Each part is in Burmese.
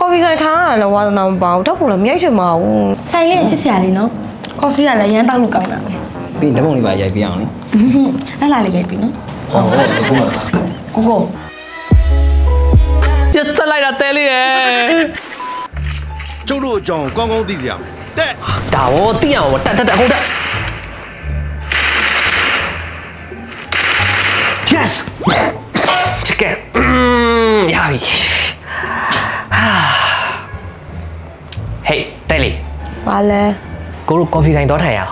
coffee ဆိုင်ထားရလဲဝါသနာမပါဘူးတော့ဘူးလည်းမရိုက်ချင်ပါဘူးဆိုင်လေးချစ်စရာလေးနော် coffee ကလည်းရမ်းတောက်လို့ကောင်းတာပဲပြီးဓာတ်ပုံလေးပါရိုက်ပြအောင်လေအဲ့လာလေးရိုက်ပြီနော်ဟုတ်ကိုကိုကျစလိုက်တာတဲလေးရဲ့ကျုပ်တို့အကြောင်းကောင်းကောင်းသိကြရမယ်တဲ့ဒါဟောသိရအောင်တက်အခုတက် Yes ချစ်ကဲရပြီဟေးတဲလေးဘာလဲကိုတို့ coffee ဆိုင်တော့ထိုင်ရအောင်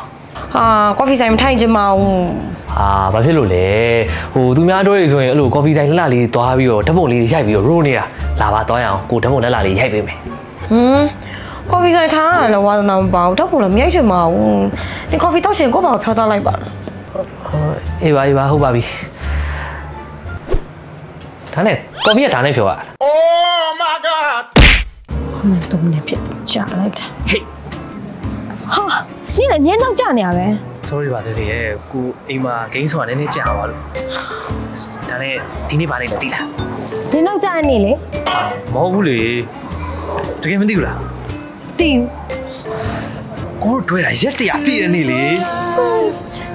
ဟာ coffee ဆိုင်မထိုင်ချင်ပါဘူးဘာဖြစ်လို့လဲဟိုသူများတို့တွေဆိုရင်အဲ့လို coffee ဆိုင်လှလေးသွားပြီးတော့ဓာတ်ပုံလေးတွေရိုက်ပြီးတော့ roll နေတာလာပါသွားရအောင်ကိုဓာတ်ပုံလက်လာလေးရိုက်ပေးမယ်coffee ဆိုင်ထားရလဲဝါသနာမပါဘူးဓာတ်ပုံလည်းမရိုက်ချင်ပါဘူးဒီ coffee တောက်ချင်ကိုပါဖြောသားလိုက်ပါလားအေးပါဟုတ်ပါပြီဒါနဲ့ coffee ကဒါနဲ့ဖြောရတာ Oh my god တော့မနေဖြစ်ကြာလိုက်တာဟေးဟာ你来年到家呢呗 sorry ပါသေးရဲ့ကိုအိမ်မှာ game ဆိုတာနည်းနည်းကြာသွားလို့ဒါနဲ့ဒီနေ့ဘာနေလဲတိလား你到家呢လေမဟုတ်ဘူးလေတကယ်မသိဘူးလားသိကိုတွေ့တာရက်တရာပြည့်နေလေ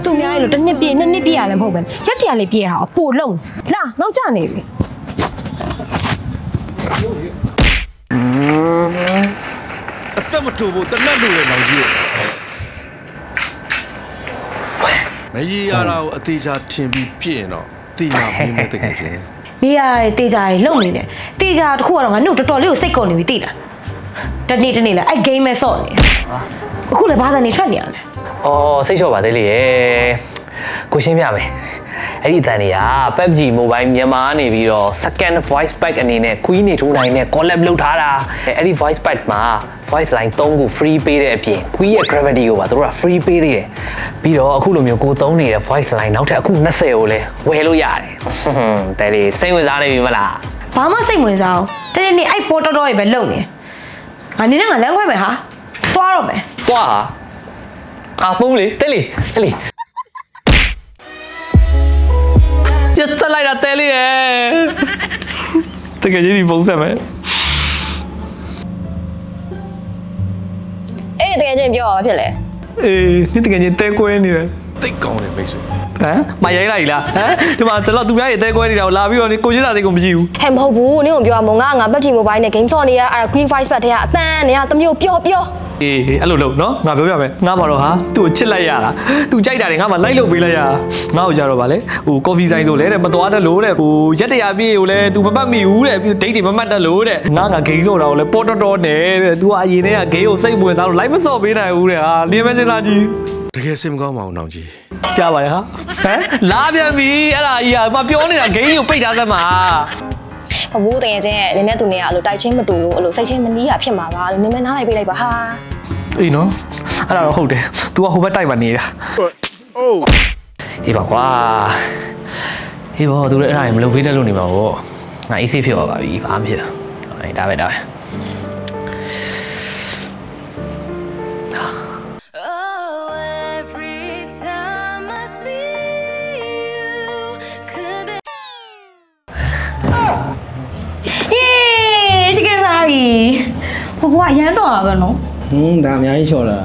သူများရဲ့လို့တစ်နှစ်ပြည့်နှစ်နှစ်ပြည့်ရလည်းမဟုတ်ပဲရက်တရာလေးပြည့်ရအောင်ပို့လုံးလာနောက်ကြနေပြီအသက်မတူဘူးတနတ်လို့လည်းမောင်ကြီးမကြီးရတာကိုအသေးချာထင်ပြီးပြည့်ရင်တော့တေချာမင်းမတကယ်ချင်းမိရတဲ့တေချာကြီးလုံနေတယ်တေချာတခုကတော့ငါတို့တော်တော်လေးကိုစိတ်ကုန်နေပြီသိလားတနေ့လဲအဲ့ game မဲ့ဆော့နေအခုလည်းဘာသာနေထွက်နေရလဲအော်စိတ်လျှော့ပါသေးလေကိုရှင်းပြမယ်အဲ့ဒီအတန်တွေက PUBG Mobile မြန်မာကနေပြီးတော့ second voice pack အနေနဲ့ Queen နေထိုးနိုင်နဲ့ collab လုပ်ထားတာအဲ့ဒီ voice pack မှာ voice line 3ခု free ပေးတဲ့အပြင် Queen ရဲ့ gravity ကိုပါတို့က free ပေးသေးတယ်ပြီးတော့အခုလိုမျိုးကိုသုံးနေတဲ့ voice line နောက်ထပ်အခု20ကိုလည်းဝယ်လို့ရတယ်တဲ့လေစိတ်ဝင်စားနေပြီမလားဘာမှစိတ်ဝင်စားအောင်တနေ့အဲ့ပေါ်တော်ကြီးပဲလုံနေငါနေနဲ့ငါလမ်းခွဲမယ်ဟာသွားတော့မယ်သွားဟာပုံးလေတဲ့လေကျစလိုက်တာတဲလေးရဲ့တကယ်ကြီးဒီဖုန်းဆက်မယ်အေးတကယ်ချင်းပြောရဖြစ်လေအေးဒီတကယ်ချင်းတဲကွဲနေတယ်တိတ်ကောင်းတယ်မိတ်ဆွေမရိုင်းလိုက်လားဒီမှာတော့သူများရဲ့တဲကွဲနေတာကိုလာပြီးတော့ကိုချင်းစာသိကိုမရှိဘူးဟဲ့မဟုတ်ဘူးနင့်ကိုပြောရမငါ PUBG Mobile နဲ့ game ဆော့နေရအဲ့ဒါ Green Voice Pack ထဲကအတန်းနေရတမျိုးပြောအေးအဲ့လိုလို့နော်ငါပြောပြမယ်ငါမှာတော့ဟာသူ့ကိုချစ်လိုက်ရတာသူကြိုက်တာတွေငါမှလိုက်လုပ်ပေးလိုက်ရတာငါ့ကိုကြတော့ဗာလေဟို coffee ဆိုင်ဆိုလဲတဲ့မသွားတတ်လို့တဲ့ဟိုရက်တရာပြည့်ကိုလဲ तू မပတ်မိဘူးတဲ့ဒိတ်တွေမမှတ်တတ်လို့တဲ့ငါဂိမ်းဆော့တာကိုလဲပေါ်တော်နဲ့တဲ့ तू ကအရင်တည်းကဂိမ်းကိုစိတ်ဝင်စားလို့လိုက်မဆော့ပေးနိုင်ဘူးတဲ့ဟာလင်းမဲစဉ်းစားကြည့်တကယ်စိတ်မကောင်းပါဘူးနောင်ကြီးပြပါလေဟာလာပြန်ပြီအဲ့ဒါကြီးဟာမပြောနေတာဂိမ်းကိုပိတ်ထားသမှာအဝိုးတကယ်ချင်းရဲ့နည်းနည်းသူနေရအဲ့လိုတိုက်ချင်းမတူလို့အဲ့လိုစိတ်ချင်းမနီးရဖြစ်မှာပါလို့နည်းနည်းနားလိုက်ပေးလိုက်ပါဟာအေးနော်အဲ့ဒါတော့ဟုတ်တယ် तू ကဟိုဘက်တိုက်ပါနေတာအိုးဟေးပါကွာဟေးဘောသူလည်းအဲ့ဒါမလုပ်ပေးတတ်လို့နေမှာပေါ့ငါအေးဆေးဖြစ်သွားပါပြီဘာမှမဖြစ်ဘူးဒါပဲဘဘကရမ်းတော့တာပဲနော်ဒါအများကြီးလျှော့လာ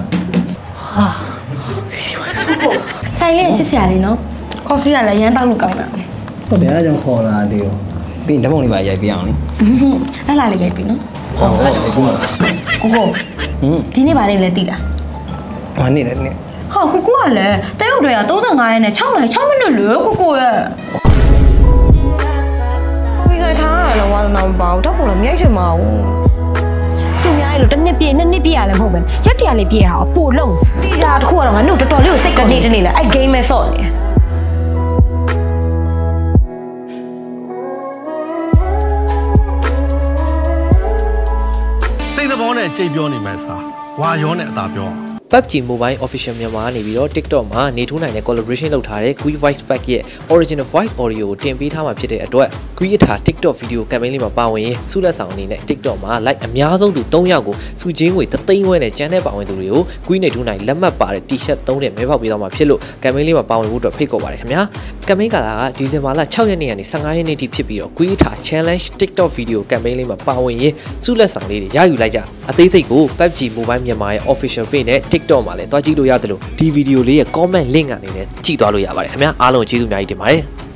ဟာဆိုင်လေးချစ်စရာလေးနော် coffee ကလည်းရမ်းတောက်လို့ကောင်းတာပဲဟုတ်တယ်အားကြောင့်ခေါ်လာတယ်ရောပြီးဓာတ်ပုံလေးပါရိုက်ပြအောင်လေအဲ့လာလေးရိုက်ပြီနော်ဟုတ်အခုမှကိုဒီနေ့ဗာလေးလဲတိလားဟာနေ့လည်းနေ့ဟာကိုကလည်းတဲဟုတ်တွေက35ရက်နဲ့6မိနစ်လေကိုရဲ့coffee ဆိုင်ထားရလဲဝါသနာမပါဘူးဓာတ်ပုံလည်းမရိုက်ချင်ပါဘူးသူများရဲ့လို့တစ်နှစ်ပြည့်နှစ်နှစ်ပြည့်ရလည်းမဟုတ်ပဲရက်တရာလေးပြည့်ရအောင်ပို့လုံးတေချာတခုကတော့ငါတို့တော်တော်လေးကိုစိတ်ကုန်နေလဲအဲ့ game မဲ့ဆော့နေစိတ်သဘောနဲ့ကြိတ်ပြောနေမှစားဝါရောနဲ့အသာပြော PUBG Mobile Official မြန်မာကနေပြီးတော့ TikTok မှာနေထိုးနိုင်တဲ့ collaboration လုပ်ထားတဲ့ Kui Voice Pack ရဲ့ original voice audio ကိုတင်ပေးထားမှာဖြစ်တဲ့အတွက် Kui အထာ TikTok video campaign လေးမှာပါဝင်ရင်ဆုလက်ဆောင်အနေနဲ့ TikTok မှာ like အများဆုံးသူ3ယောက်ကိုစုချင်းငွေ3သိန်းဝန်းနဲ့ကျန်တဲ့ပါဝင်သူတွေကို Kui နေထိုးနိုင်လက်မှတ်ပါတဲ့ T-shirt 3နဲ့မဲဖောက်ပေးသွားမှာဖြစ်လို့ campaign လေးမှာပါဝင်ဖို့အတွက်ဖိတ်ခေါ်ပါတယ်ခင်ဗျာ campaign ကာလကဒီဇင်ဘာလ6ရက်နေ့ကနေ15ရက်နေ့ထိဖြစ်ပြီးတော့ Kui အထာ challenge TikTok video campaign လေးမှာပါဝင်ရင်ဆုလက်ဆောင်လေးတွေရယူလိုက်ကြအသေးစိတ်ကို PUBG Mobile မြန်မာရဲ့ official page နဲ့ TikTok မှာလည်းတွားကြည့်လို့ရတယ်လို့ဒီဗီဒီယိုလေးရဲ့ comment link ကနေလည်းကြည့်သွားလို့ရပါတယ်ခင်ဗျာအားလုံးကျေးဇူးအများကြီးတင်ပါတယ်